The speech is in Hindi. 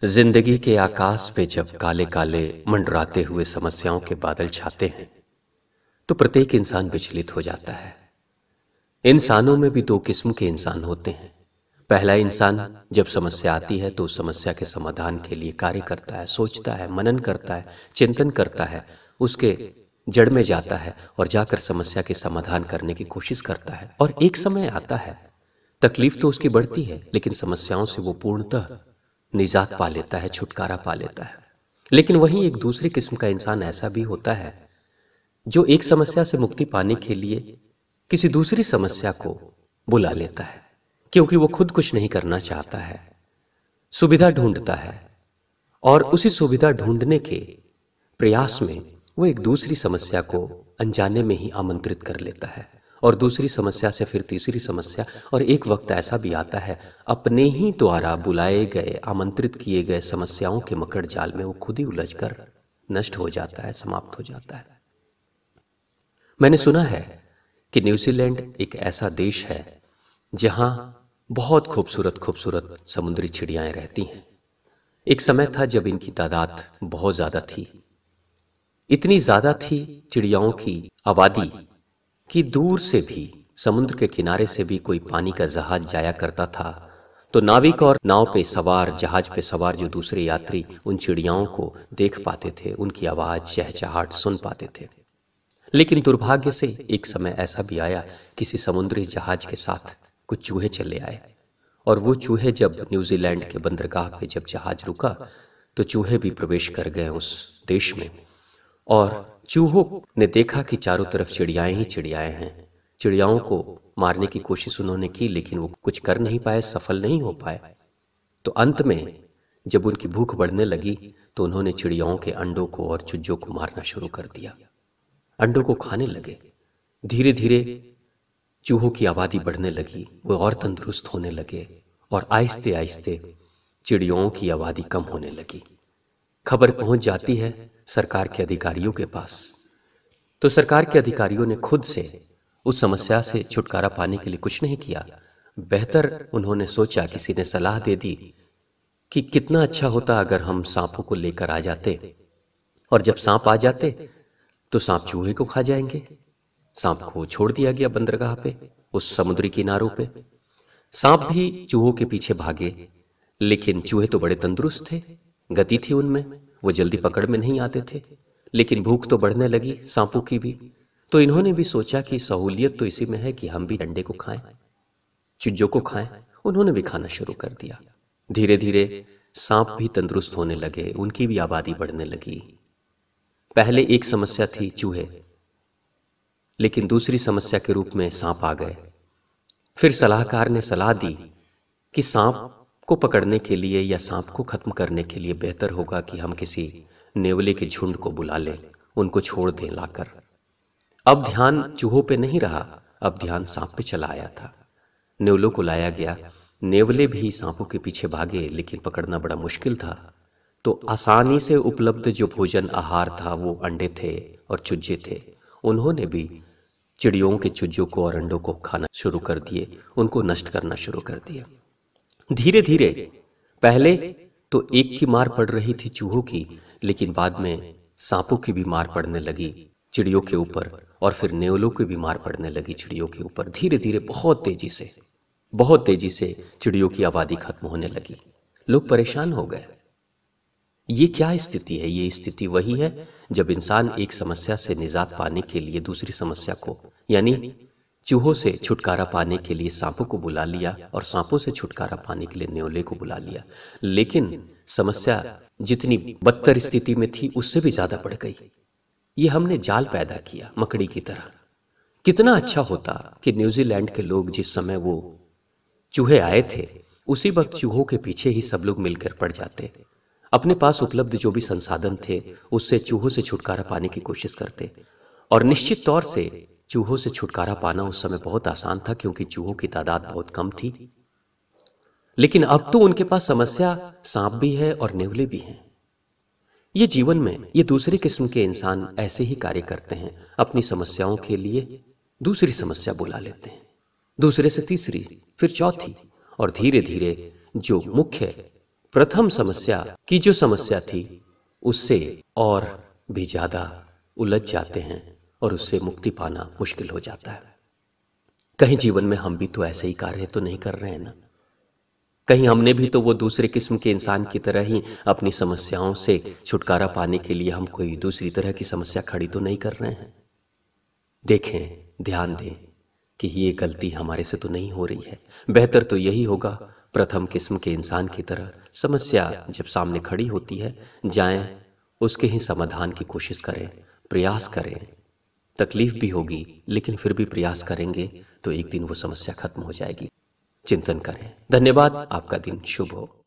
जिंदगी के आकाश पे जब काले काले मंडराते हुए समस्याओं के बादल छाते हैं तो प्रत्येक इंसान विचलित हो जाता है। इंसानों में भी दो किस्म के इंसान होते हैं। पहला इंसान जब समस्या आती है तो उस समस्या के समाधान के लिए कार्य करता है, सोचता है, मनन करता है, चिंतन करता है, उसके जड़ में जाता है और जाकर समस्या के समाधान करने की कोशिश करता है। और एक समय आता है, तकलीफ तो उसकी बढ़ती है लेकिन समस्याओं से वो पूर्णतः निजात पा लेता है, छुटकारा पा लेता है। लेकिन वहीं एक दूसरी किस्म का इंसान ऐसा भी होता है जो एक समस्या से मुक्ति पाने के लिए किसी दूसरी समस्या को बुला लेता है, क्योंकि वो खुद कुछ नहीं करना चाहता है, सुविधा ढूंढता है और उसी सुविधा ढूंढने के प्रयास में वो एक दूसरी समस्या को अनजाने में ही आमंत्रित कर लेता है और दूसरी समस्या से फिर तीसरी समस्या। और एक वक्त ऐसा भी आता है, अपने ही द्वारा बुलाए गए, आमंत्रित किए गए समस्याओं के मकड़ जाल में वो खुद ही उलझकर नष्ट हो जाता है, समाप्त हो जाता है। मैंने सुना है कि न्यूजीलैंड एक ऐसा देश है जहां बहुत खूबसूरत खूबसूरत समुद्री चिड़ियाएं रहती हैं। एक समय था जब इनकी तादाद बहुत ज्यादा थी, इतनी ज्यादा थी चिड़ियाओं की आबादी कि दूर से भी, समुद्र के किनारे से भी कोई पानी का जहाज जाया करता था तो नाविक और नाव पे सवार, जहाज पे सवार जो दूसरे यात्री उन चिड़ियाओं को देख पाते थे, उनकी आवाज, चहचहाट सुन पाते थे। लेकिन दुर्भाग्य से एक समय ऐसा भी आया, किसी समुद्री जहाज के साथ कुछ चूहे चले आए और वो चूहे जब न्यूजीलैंड के बंदरगाह पे जब जहाज रुका तो चूहे भी प्रवेश कर गए उस देश में। और चूहों ने देखा कि चारों तरफ चिड़ियाएं ही चिड़ियाएं हैं। चिड़ियाओं को मारने की कोशिश उन्होंने की लेकिन वो कुछ कर नहीं पाए, सफल नहीं हो पाए। तो अंत में जब उनकी भूख बढ़ने लगी तो उन्होंने चिड़ियाओं के अंडों को और चूजों को मारना शुरू कर दिया, अंडों को खाने लगे। धीरे धीरे चूहों की आबादी बढ़ने लगी, वो और तंदुरुस्त होने लगे और आहिस्ते आहिस्ते चिड़ियों की आबादी कम होने लगी। खबर पहुंच जाती है सरकार के अधिकारियों के पास, तो सरकार के अधिकारियों ने खुद से उस समस्या से छुटकारा पाने के लिए कुछ नहीं किया। बेहतर उन्होंने सोचा, किसी ने सलाह दे दी कि कितना अच्छा होता अगर हम सांपों को लेकर आ जाते, और जब सांप आ जाते तो सांप चूहे को खा जाएंगे। सांप को छोड़ दिया गया बंदरगाह पे, उस समुद्री किनारों पे। सांप भी चूहों के पीछे भागे, लेकिन चूहे तो बड़े तंदुरुस्त थे, गति थी उनमें, वो जल्दी पकड़ में नहीं आते थे। लेकिन भूख तो बढ़ने लगी सांपों की भी, तो इन्होंने भी सोचा कि सहूलियत तो इसी में है कि हम भी अंडे को खाएं, चूजों को खाएं। उन्होंने भी खाना शुरू कर दिया। धीरे धीरे सांप भी तंदुरुस्त होने लगे, उनकी भी आबादी बढ़ने लगी। पहले एक समस्या थी चूहे, लेकिन दूसरी समस्या के रूप में सांप आ गए। फिर सलाहकार ने सलाह दी कि सांप को पकड़ने के लिए या सांप को खत्म करने के लिए बेहतर होगा कि हम किसी नेवले के झुंड को बुला लें, उनको छोड़ दें लाकर। अब ध्यान चूहों पे नहीं रहा, अब ध्यान सांप पे चला आया था। नेवलों को लाया गया, नेवले भी सांपों के पीछे भागे, लेकिन पकड़ना बड़ा मुश्किल था। तो आसानी से उपलब्ध जो भोजन आहार था वो अंडे थे और चूजे थे। उन्होंने भी चिड़ियों के चूजों को और अंडों को खाना शुरू कर दिए, उनको नष्ट करना शुरू कर दिया। धीरे धीरे पहले तो एक की मार पड़ रही थी चूहों की, लेकिन बाद में सांपों की भी मार पड़ने लगी चिड़ियों के ऊपर, और फिर नेवलों की भी मार पड़ने लगी चिड़ियों के ऊपर। धीरे धीरे बहुत तेजी से चिड़ियों की आबादी खत्म होने लगी। लोग परेशान हो गए। ये क्या स्थिति है? ये स्थिति वही है जब इंसान एक समस्या से निजात पाने के लिए दूसरी समस्या को, यानी चूहों से छुटकारा पाने के लिए सांपों को बुला लिया और सांपों से छुटकारा पाने के लिए न्योले को बुला लिया। लेकिन समस्या जितनी बदतर स्थिति में थी उससे भी ज्यादा बढ़ गई। ये हमने जाल पैदा किया मकड़ी की तरह। कितना अच्छा होता कि न्यूजीलैंड के लोग जिस समय वो चूहे आए थे उसी वक्त चूहों के पीछे ही सब लोग मिलकर पड़ जाते, अपने पास उपलब्ध जो भी संसाधन थे उससे चूहों से छुटकारा पाने की कोशिश करते। और निश्चित तौर से चूहों से छुटकारा पाना उस समय बहुत आसान था, क्योंकि चूहों की तादाद बहुत कम थी। लेकिन अब तो उनके पास समस्या सांप भी है और नेवले भी हैं। ये जीवन में ये दूसरी किस्म के इंसान ऐसे ही कार्य करते हैं, अपनी समस्याओं के लिए दूसरी समस्या बुला लेते हैं, दूसरे से तीसरी, फिर चौथी, और धीरे धीरे जो मुख्य प्रथम समस्या की जो समस्या थी उससे और भी ज्यादा उलझ जाते हैं और उससे मुक्ति पाना मुश्किल हो जाता है। कहीं जीवन में हम भी तो ऐसे ही कार्य तो नहीं कर रहे हैं ना? कहीं हमने भी तो वो दूसरे किस्म के इंसान की तरह ही अपनी समस्याओं से छुटकारा पाने के लिए हम कोई दूसरी तरह की समस्या खड़ी तो नहीं कर रहे हैं? देखें, ध्यान दें कि ये गलती हमारे से तो नहीं हो रही है। बेहतर तो यही होगा प्रथम किस्म के इंसान की तरह समस्या जब सामने खड़ी होती है जाएं, उसके ही समाधान की कोशिश करें, प्रयास करें। तकलीफ भी होगी लेकिन फिर भी प्रयास करेंगे तो एक दिन वो समस्या खत्म हो जाएगी। चिंतन करें। धन्यवाद। आपका दिन शुभ हो।